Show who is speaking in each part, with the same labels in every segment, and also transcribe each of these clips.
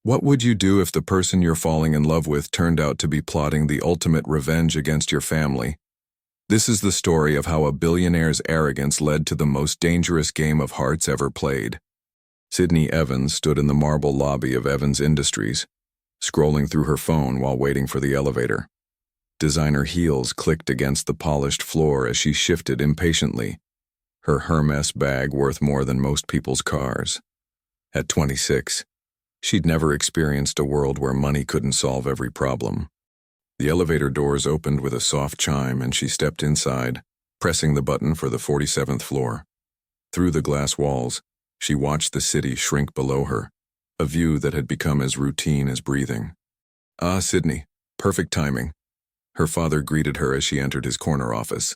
Speaker 1: What would you do if the person you're falling in love with turned out to be plotting the ultimate revenge against your family? This is the story of how a billionaire's arrogance led to the most dangerous game of hearts ever played. Sydney Evans stood in the marble lobby of Evans Industries, scrolling through her phone while waiting for the elevator. Designer heels clicked against the polished floor as she shifted impatiently, her Hermes bag worth more than most people's cars. At 26, she'd never experienced a world where money couldn't solve every problem. The elevator doors opened with a soft chime and she stepped inside, pressing the button for the 47th floor. Through the glass walls, she watched the city shrink below her, a view that had become as routine as breathing. "Ah, Sydney, perfect timing." Her father greeted her as she entered his corner office.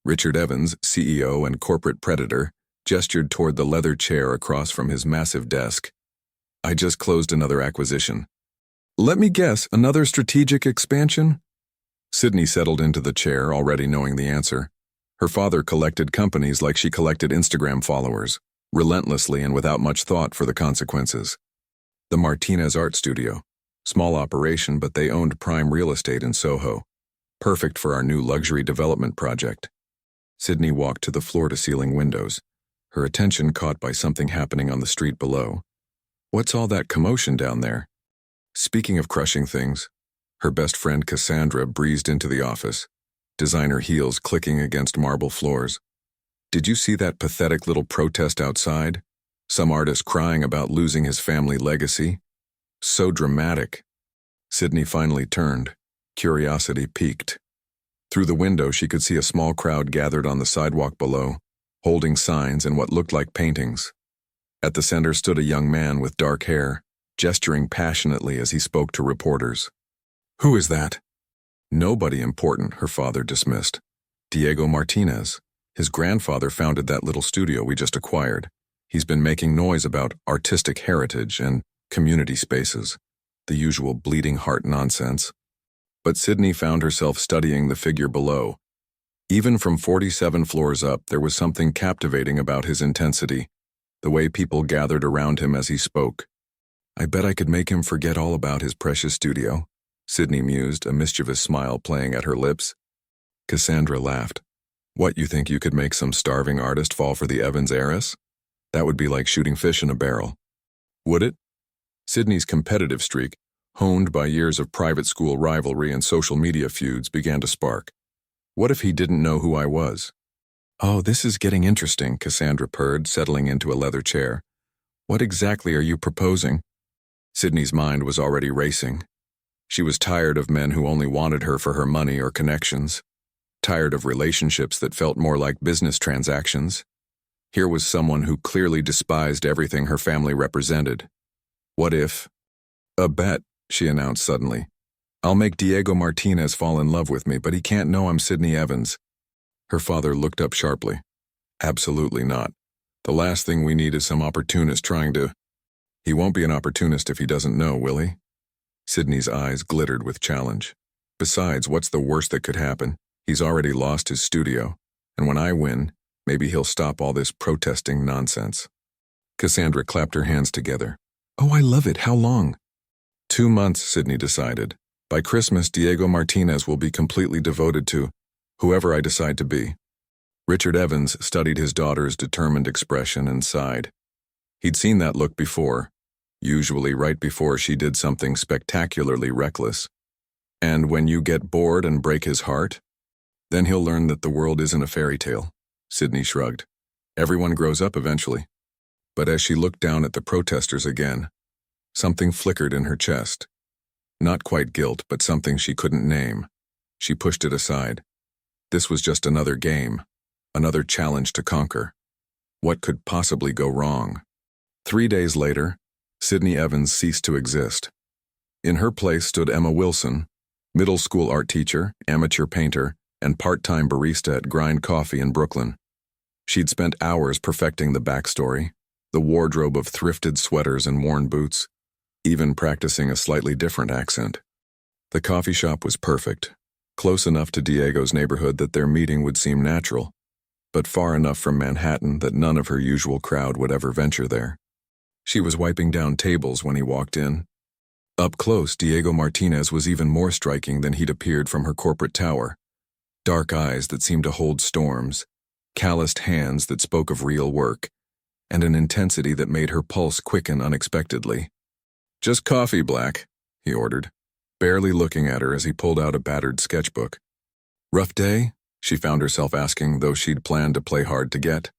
Speaker 1: Richard Evans, CEO and corporate predator, gestured toward the leather chair across from his massive desk. "I just closed another acquisition." "Let me guess, another strategic expansion?" Sydney settled into the chair, already knowing the answer. Her father collected companies like she collected Instagram followers, relentlessly and without much thought for the consequences. The Martinez Art Studio. Small operation, but they owned prime real estate in Soho. Perfect for our new luxury development project. Sydney walked to the floor-to-ceiling windows, her attention caught by something happening on the street below. What's all that commotion down there? Speaking of crushing things, her best friend Cassandra breezed into the office, designer heels clicking against marble floors. "Did you see that pathetic little protest outside? Some artist crying about losing his family legacy? So dramatic." Sydney finally turned, curiosity piqued. Through the window she could see a small crowd gathered on the sidewalk below, holding signs and what looked like paintings. At the center stood a young man with dark hair, gesturing passionately as he spoke to reporters. "Who is that?" "Nobody important," her father dismissed. "Diego Martinez. His grandfather founded that little studio we just acquired. He's been making noise about artistic heritage and community spaces, the usual bleeding heart nonsense." But Sydney found herself studying the figure below. Even from 47 floors up, there was something captivating about his intensity, the way people gathered around him as he spoke. "I bet I could make him forget all about his precious studio," Sydney mused, a mischievous smile playing at her lips. Cassandra laughed. "What, you think you could make some starving artist fall for the Evans heiress? That would be like shooting fish in a barrel." "Would it?" Sydney's competitive streak, honed by years of private school rivalry and social media feuds, began to spark. "What if he didn't know who I was?" "Oh, this is getting interesting," Cassandra purred, settling into a leather chair. "What exactly are you proposing?" Sydney's mind was already racing. She was tired of men who only wanted her for her money or connections. Tired of relationships that felt more like business transactions. Here was someone who clearly despised everything her family represented. What if... "A bet," she announced suddenly. "I'll make Diego Martinez fall in love with me, but he can't know I'm Sydney Evans." Her father looked up sharply. "Absolutely not. The last thing we need is some opportunist trying to..." "He won't be an opportunist if he doesn't know, will he?" Sydney's eyes glittered with challenge. "Besides, what's the worst that could happen? He's already lost his studio, and when I win, maybe he'll stop all this protesting nonsense." Cassandra clapped her hands together. "Oh, I love it. How long?" 2 months, Sydney decided. "By Christmas, Diego Martinez will be completely devoted to whoever I decide to be." Richard Evans studied his daughter's determined expression and sighed. He'd seen that look before, usually right before she did something spectacularly reckless. "And when you get bored and break his heart, then he'll learn that the world isn't a fairy tale," Sydney shrugged. "Everyone grows up eventually." But as she looked down at the protesters again, something flickered in her chest. Not quite guilt, but something she couldn't name. She pushed it aside. This was just another game, another challenge to conquer. What could possibly go wrong? 3 days later, Sydney Evans ceased to exist. In her place stood Emma Wilson, middle school art teacher, amateur painter, and part-time barista at Grind Coffee in Brooklyn. She'd spent hours perfecting the backstory, the wardrobe of thrifted sweaters and worn boots, even practicing a slightly different accent. The coffee shop was perfect, close enough to Diego's neighborhood that their meeting would seem natural, but far enough from Manhattan that none of her usual crowd would ever venture there. She was wiping down tables when he walked in, Up close, Diego Martinez was even more striking than he'd appeared from her corporate tower. Dark eyes that seemed to hold storms, calloused hands that spoke of real work, and an intensity that made her pulse quicken unexpectedly. "Just coffee, Black," he ordered, barely looking at her as he pulled out a battered sketchbook. "Rough day?" she found herself asking, though she'd planned to play hard to get.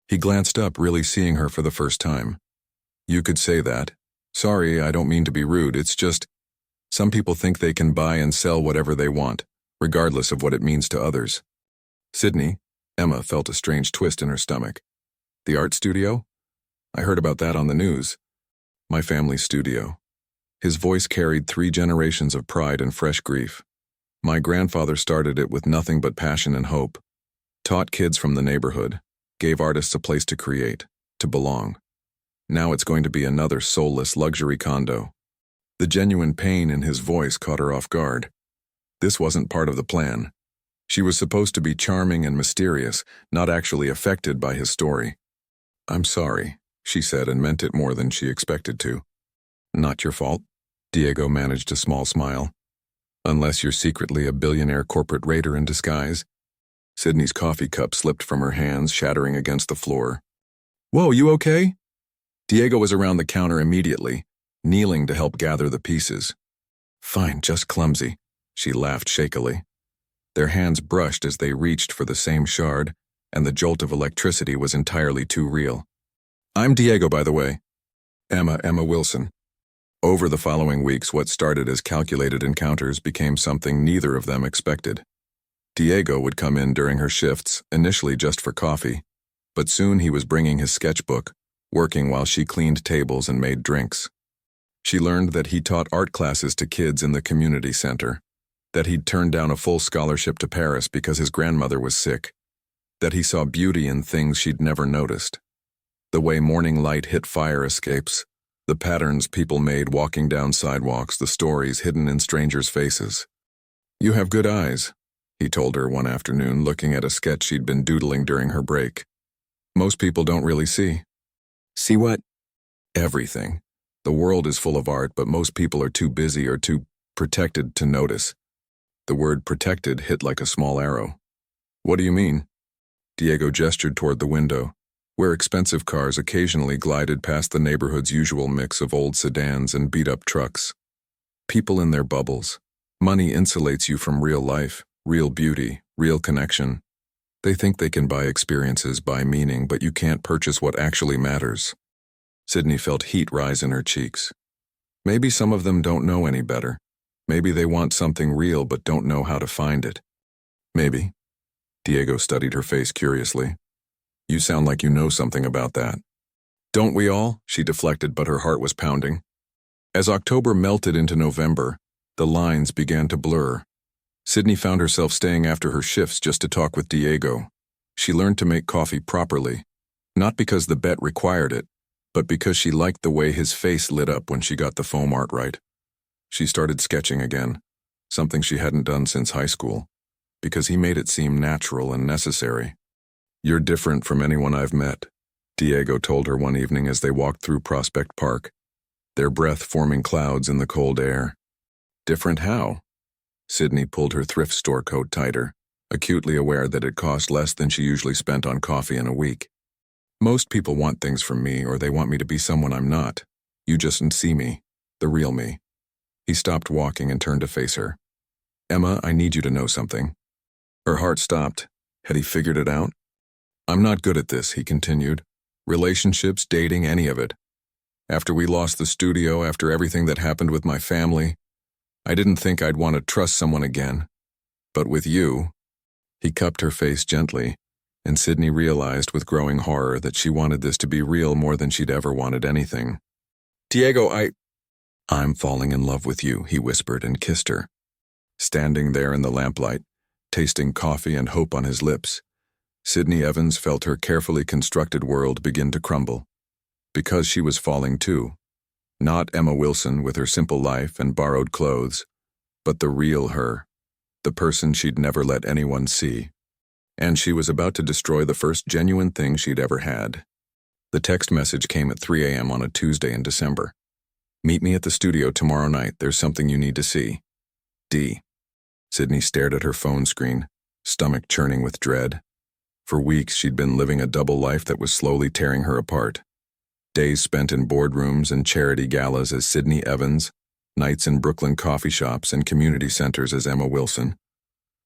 Speaker 1: He glanced up, really seeing her for the first time. "You could say that. Sorry, I don't mean to be rude, it's just, some people think they can buy and sell whatever they want, regardless of what it means to others." "Sydney," Emma felt a strange twist in her stomach. "The art studio? I heard about that on the news." "My family's studio." His voice carried 3 generations of pride and fresh grief. "My grandfather started it with nothing but passion and hope. Taught kids from the neighborhood, gave artists a place to create, to belong. Now it's going to be another soulless luxury condo." The genuine pain in his voice caught her off guard. This wasn't part of the plan. She was supposed to be charming and mysterious, not actually affected by his story. "I'm sorry," she said, and meant it more than she expected to. "Not your fault." Diego managed a small smile. "Unless you're secretly a billionaire corporate raider in disguise." Sydney's coffee cup slipped from her hands, shattering against the floor. "Whoa, you okay?" Diego was around the counter immediately, kneeling to help gather the pieces. "Fine, just clumsy," she laughed shakily. Their hands brushed as they reached for the same shard, and the jolt of electricity was entirely too real. "I'm Diego, by the way." Emma Wilson." Over the following weeks, what started as calculated encounters became something neither of them expected. Diego would come in during her shifts, initially just for coffee, but soon he was bringing his sketchbook, working while she cleaned tables and made drinks. She learned that he taught art classes to kids in the community center, that he'd turned down a full scholarship to Paris because his grandmother was sick, that he saw beauty in things she'd never noticed. The way morning light hit fire escapes, the patterns people made walking down sidewalks, the stories hidden in strangers' faces. "You have good eyes," he told her one afternoon, looking at a sketch she'd been doodling during her break. "Most people don't really see." "See what?" "Everything. The world is full of art, but most people are too busy or too protected to notice." The word protected hit like a small arrow. "What do you mean?" Diego gestured toward the window, where expensive cars occasionally glided past the neighborhood's usual mix of old sedans and beat-up trucks. "People in their bubbles. Money insulates you from real life, real beauty, real connection. They think they can buy experiences, buy meaning, but you can't purchase what actually matters." Sydney felt heat rise in her cheeks. Maybe some of them don't know any better. Maybe they want something real but don't know how to find it. "Maybe." Diego studied her face curiously. "You sound like you know something about that." "Don't we all?" she deflected, but her heart was pounding. As October melted into November, the lines began to blur. Sydney found herself staying after her shifts just to talk with Diego. She learned to make coffee properly, not because the bet required it, but because she liked the way his face lit up when she got the foam art right. She started sketching again, something she hadn't done since high school, because he made it seem natural and necessary. "You're different from anyone I've met," Diego told her one evening as they walked through Prospect Park, their breath forming clouds in the cold air. "Different how?" Sydney pulled her thrift store coat tighter, acutely aware that it cost less than she usually spent on coffee in a week. "Most people want things from me, or they want me to be someone I'm not. You just didn't see me, the real me." He stopped walking and turned to face her. "Emma, I need you to know something." Her heart stopped. Had he figured it out? "I'm not good at this," he continued. "Relationships, dating, any of it. After we lost the studio, after everything that happened with my family, I didn't think I'd want to trust someone again. But with you..." He cupped her face gently, and Sydney realized with growing horror that she wanted this to be real more than she'd ever wanted anything. "Diego, I'm falling in love with you," he whispered and kissed her. Standing there in the lamplight, tasting coffee and hope on his lips, Sydney Evans felt her carefully constructed world begin to crumble. Because she was falling too. Not Emma Wilson with her simple life and borrowed clothes, but the real her, the person she'd never let anyone see. And she was about to destroy the first genuine thing she'd ever had. The text message came at 3 a.m. on a Tuesday in December. Meet me at the studio tomorrow night. There's something you need to see. D. Sydney stared at her phone screen, stomach churning with dread. For weeks, she'd been living a double life that was slowly tearing her apart. Days spent in boardrooms and charity galas as Sydney Evans, nights in Brooklyn coffee shops and community centers as Emma Wilson.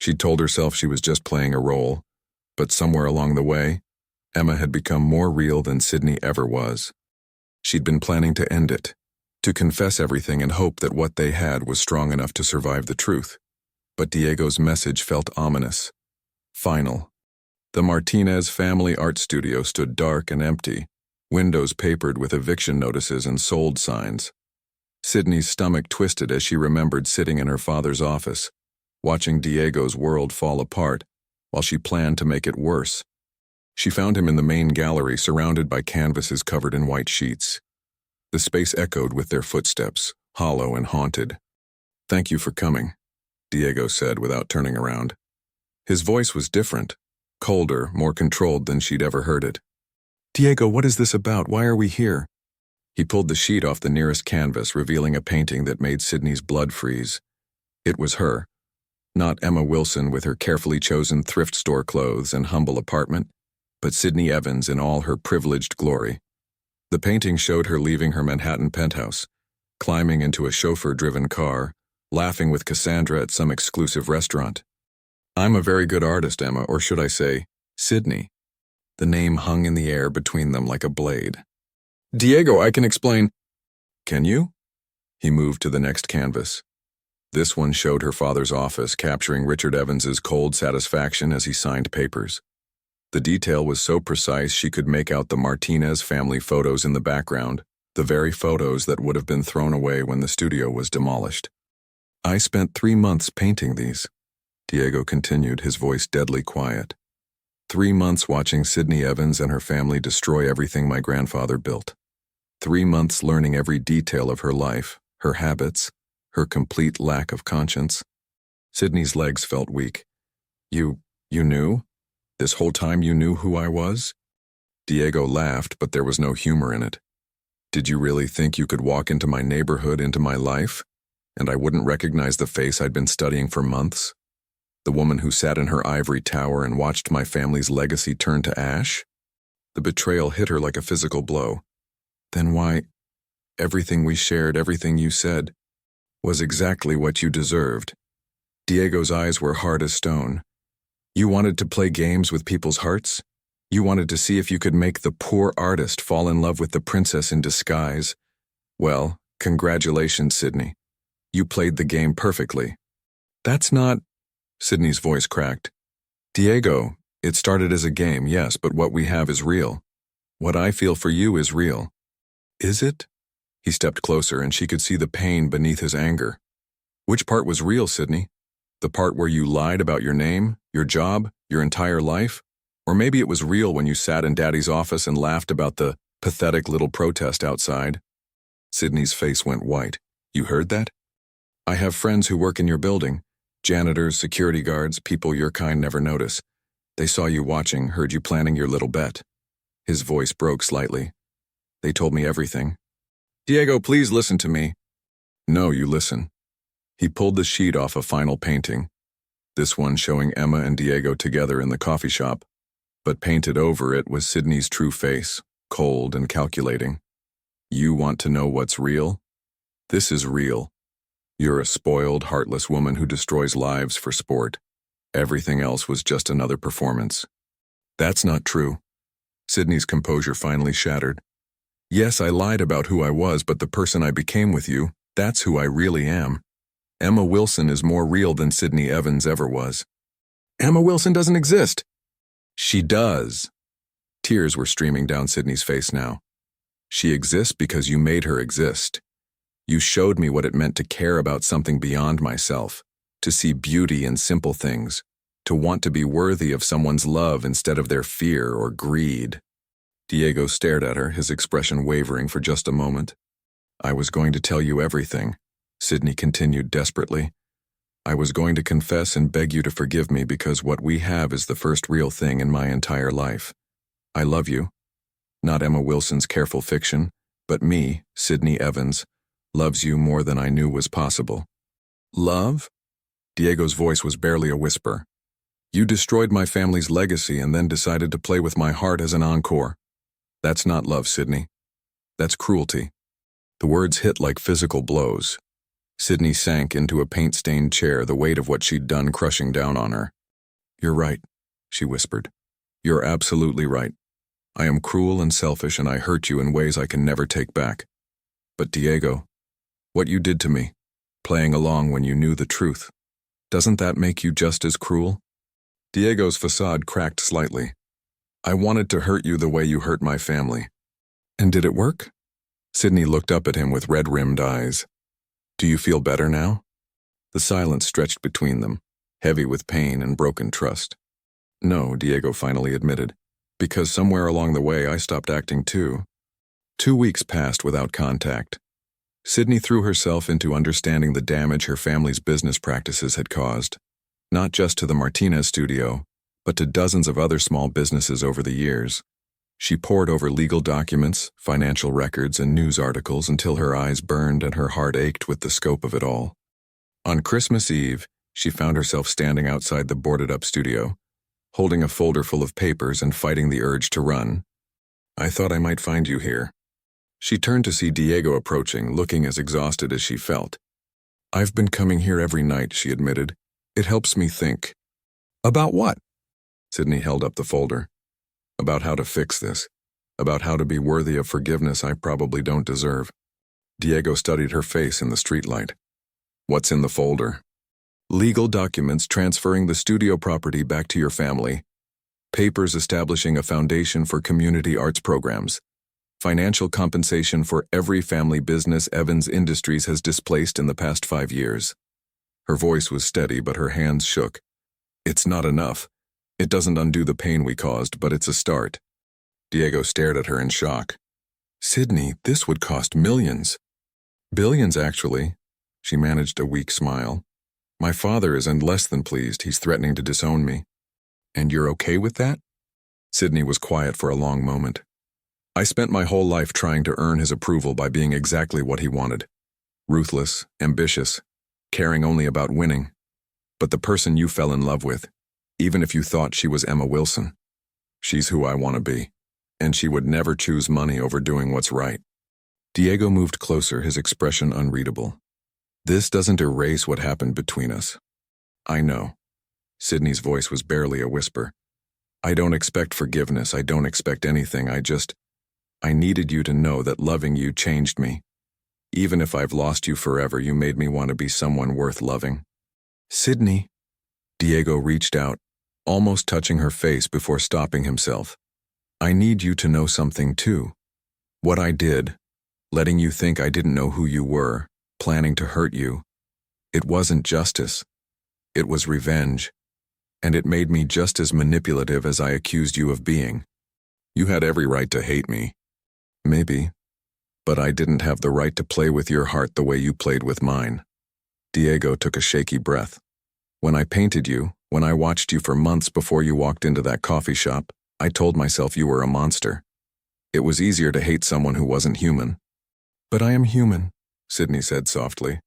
Speaker 1: She'd told herself she was just playing a role, but somewhere along the way, Emma had become more real than Sydney ever was. She'd been planning to end it, to confess everything and hope that what they had was strong enough to survive the truth. But Diego's message felt ominous, final. The Martinez family art studio stood dark and empty, windows papered with eviction notices and sold signs. Sydney's stomach twisted as she remembered sitting in her father's office, watching Diego's world fall apart, while she planned to make it worse. She found him in the main gallery, surrounded by canvases covered in white sheets. The space echoed with their footsteps, hollow and haunted. "Thank you for coming," Diego said without turning around. His voice was different, colder, more controlled than she'd ever heard it. "Diego, what is this about? Why are we here?" He pulled the sheet off the nearest canvas, revealing a painting that made Sydney's blood freeze. It was her. Not Emma Wilson with her carefully chosen thrift store clothes and humble apartment, but Sydney Evans in all her privileged glory. The painting showed her leaving her Manhattan penthouse, climbing into a chauffeur-driven car, laughing with Cassandra at some exclusive restaurant. "I'm a very good artist, Emma, or should I say, Sydney." The name hung in the air between them like a blade. "Diego, I can explain." "Can you?" He moved to the next canvas. This one showed her father's office, capturing Richard Evans's cold satisfaction as he signed papers. The detail was so precise she could make out the Martinez family photos in the background, the very photos that would have been thrown away when the studio was demolished. "I spent 3 months painting these," Diego continued, his voice deadly quiet. 3 months watching Sydney Evans and her family destroy everything my grandfather built. 3 months learning every detail of her life, her habits, her complete lack of conscience. Sydney's legs felt weak. You knew? This whole time you knew who I was?" Diego laughed, but there was no humor in it. "Did you really think you could walk into my neighborhood, into my life, and I wouldn't recognize the face I'd been studying for months? The woman who sat in her ivory tower and watched my family's legacy turn to ash?" The betrayal hit her like a physical blow. "Then why, everything we shared, everything you said, was exactly what you deserved." Diego's eyes were hard as stone. "You wanted to play games with people's hearts? You wanted to see if you could make the poor artist fall in love with the princess in disguise? Well, congratulations, Sydney. You played the game perfectly." "That's not..." Sydney's voice cracked. "Diego, it started as a game, yes, but what we have is real. What I feel for you is real." "Is it?" He stepped closer and she could see the pain beneath his anger. "Which part was real, Sydney? The part where you lied about your name, your job, your entire life? Or maybe it was real when you sat in Daddy's office and laughed about the pathetic little protest outside?" Sydney's face went white. "You heard that? I have friends who work in your building. Janitors, security guards, people your kind never notice. They saw you watching, heard you planning your little bet." His voice broke slightly. "They told me everything." "Diego, please listen to me." "No, you listen." He pulled the sheet off a final painting, this one showing Emma and Diego together in the coffee shop, but painted over it was Sydney's true face, cold and calculating. "You want to know what's real? This is real. You're a spoiled, heartless woman who destroys lives for sport. Everything else was just another performance." "That's not true." Sydney's composure finally shattered. "Yes, I lied about who I was, but the person I became with you, that's who I really am. Emma Wilson is more real than Sydney Evans ever was." "Emma Wilson doesn't exist." "She does." Tears were streaming down Sydney's face now. "She exists because you made her exist. You showed me what it meant to care about something beyond myself, to see beauty in simple things, to want to be worthy of someone's love instead of their fear or greed." Diego stared at her, his expression wavering for just a moment. "I was going to tell you everything," Sydney continued desperately. "I was going to confess and beg you to forgive me because what we have is the first real thing in my entire life. I love you. Not Emma Wilson's careful fiction, but me, Sydney Evans, Loves you more than I knew was possible. Love? Diego's voice was barely a whisper. You destroyed my family's legacy and then decided to play with my heart as an encore. That's not love, Sydney. That's cruelty. The words hit like physical blows. Sydney sank into a paint-stained chair, the weight of what she'd done crushing down on her. You're right, she whispered. You're absolutely right. I am cruel and selfish, and I hurt you in ways I can never take back. But Diego, what you did to me, playing along when you knew the truth, doesn't that make you just as cruel? Diego's facade cracked slightly. I wanted to hurt you the way you hurt my family. And did it work? Sydney looked up at him with red-rimmed eyes. Do you feel better now? The silence stretched between them, heavy with pain and broken trust. No, Diego finally admitted, because somewhere along the way I stopped acting too. 2 weeks passed without contact. Sydney threw herself into understanding the damage her family's business practices had caused, not just to the Martinez studio, but to dozens of other small businesses over the years. She pored over legal documents, financial records, and news articles until her eyes burned and her heart ached with the scope of it all. On Christmas Eve, she found herself standing outside the boarded-up studio, holding a folder full of papers and fighting the urge to run. I thought I might find you here. She turned to see Diego approaching, looking as exhausted as she felt. I've been coming here every night, she admitted. It helps me think. About what? Sydney held up the folder. About how to fix this. About how to be worthy of forgiveness I probably don't deserve. Diego studied her face in the streetlight. What's in the folder? Legal documents transferring the studio property back to your family. Papers establishing a foundation for community arts programs. Financial compensation for every family business Evans Industries has displaced in the past 5 years. Her voice was steady, but her hands shook. It's not enough. It doesn't undo the pain we caused, but it's a start. Diego stared at her in shock. Sydney, this would cost millions. Billions, actually. She managed a weak smile. My father isn't less than pleased. He's threatening to disown me. And you're okay with that? Sydney was quiet for a long moment. I spent my whole life trying to earn his approval by being exactly what he wanted. Ruthless, ambitious, caring only about winning. But the person you fell in love with, even if you thought she was Emma Wilson, she's who I want to be, and she would never choose money over doing what's right. Diego moved closer, his expression unreadable. This doesn't erase what happened between us. I know. Sydney's voice was barely a whisper. I don't expect forgiveness. I don't expect anything. I needed you to know that loving you changed me. Even if I've lost you forever, you made me want to be someone worth loving. Sydney. Diego reached out, almost touching her face before stopping himself. I need you to know something too. What I did, letting you think I didn't know who you were, planning to hurt you, it wasn't justice. It was revenge. And it made me just as manipulative as I accused you of being. You had every right to hate me. Maybe. But I didn't have the right to play with your heart the way you played with mine. Diego took a shaky breath. When I painted you, when I watched you for months before you walked into that coffee shop, I told myself you were a monster. It was easier to hate someone who wasn't human. But I am human, Sydney said softly.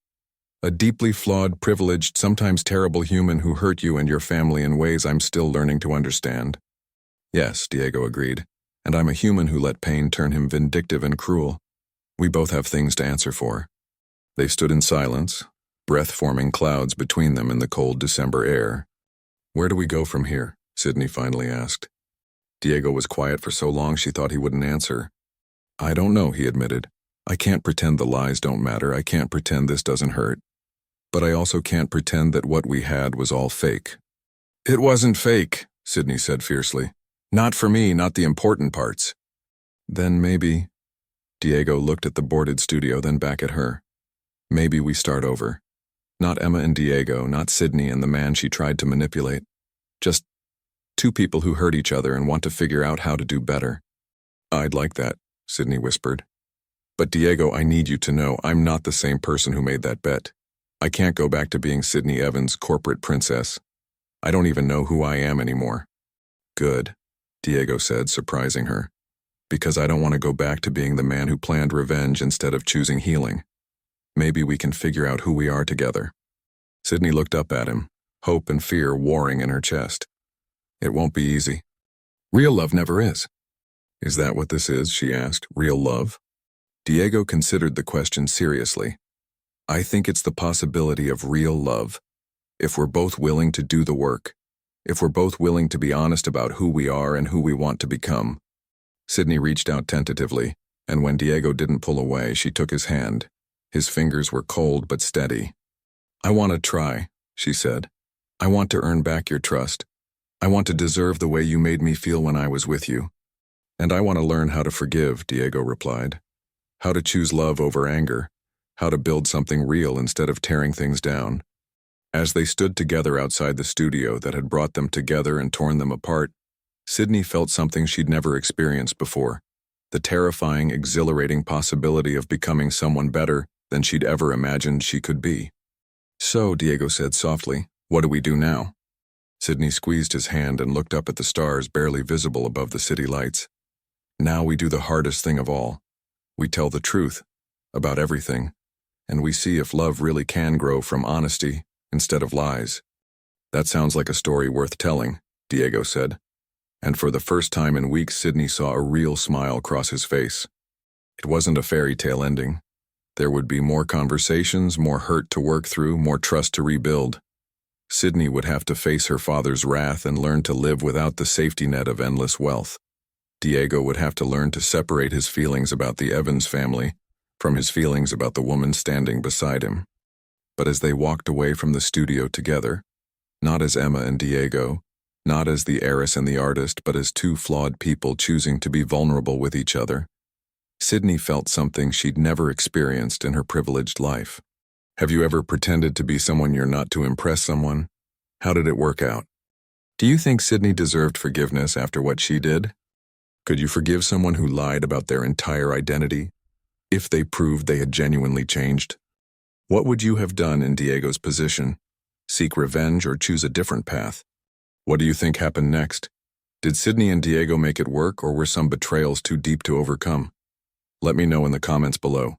Speaker 1: A deeply flawed, privileged, sometimes terrible human who hurt you and your family in ways I'm still learning to understand. Yes, Diego agreed, and I'm a human who let pain turn him vindictive and cruel. We both have things to answer for. They stood in silence, breath forming clouds between them in the cold December air. Where do we go from here? Sydney finally asked. Diego was quiet for so long she thought he wouldn't answer. I don't know, he admitted. I can't pretend the lies don't matter. I can't pretend this doesn't hurt. But I also can't pretend that what we had was all fake. It wasn't fake, Sydney said fiercely. Not for me, not the important parts. Then maybe... Diego looked at the boarded studio, then back at her. Maybe we start over. Not Emma and Diego, not Sydney and the man she tried to manipulate. Just two people who hurt each other and want to figure out how to do better. I'd like that, Sydney whispered. But Diego, I need you to know I'm not the same person who made that bet. I can't go back to being Sydney Evans' corporate princess. I don't even know who I am anymore. Good, Diego said, surprising her. Because I don't want to go back to being the man who planned revenge instead of choosing healing. Maybe we can figure out who we are together. Sydney looked up at him, hope and fear warring in her chest. It won't be easy. Real love never is. Is that what this is? She asked. Real love? Diego considered the question seriously. I think it's the possibility of real love. If we're both willing to do the work. If we're both willing to be honest about who we are and who we want to become. Sydney reached out tentatively, and when Diego didn't pull away, she took his hand. His fingers were cold but steady. I want to try, she said. I want to earn back your trust. I want to deserve the way you made me feel when I was with you. And I want to learn how to forgive, Diego replied. How to choose love over anger. How to build something real instead of tearing things down. As they stood together outside the studio that had brought them together and torn them apart, Sydney felt something she'd never experienced before. The terrifying, exhilarating possibility of becoming someone better than she'd ever imagined she could be. So, Diego said softly, what do we do now? Sydney squeezed his hand and looked up at the stars barely visible above the city lights. Now we do the hardest thing of all. We tell the truth about everything, and we see if love really can grow from honesty instead of lies. That sounds like a story worth telling, Diego said. And for the first time in weeks, Sydney saw a real smile cross his face. It wasn't a fairy tale ending. There would be more conversations, more hurt to work through, more trust to rebuild. Sydney would have to face her father's wrath and learn to live without the safety net of endless wealth. Diego would have to learn to separate his feelings about the Evans family from his feelings about the woman standing beside him. But as they walked away from the studio together, not as Emma and Diego, not as the heiress and the artist, but as two flawed people choosing to be vulnerable with each other, Sydney felt something she'd never experienced in her privileged life. Have you ever pretended to be someone you're not to impress someone? How did it work out? Do you think Sydney deserved forgiveness after what she did? Could you forgive someone who lied about their entire identity, if they proved they had genuinely changed? What would you have done in Diego's position? Seek revenge or choose a different path? What do you think happened next? Did Sydney and Diego make it work, or were some betrayals too deep to overcome? Let me know in the comments below.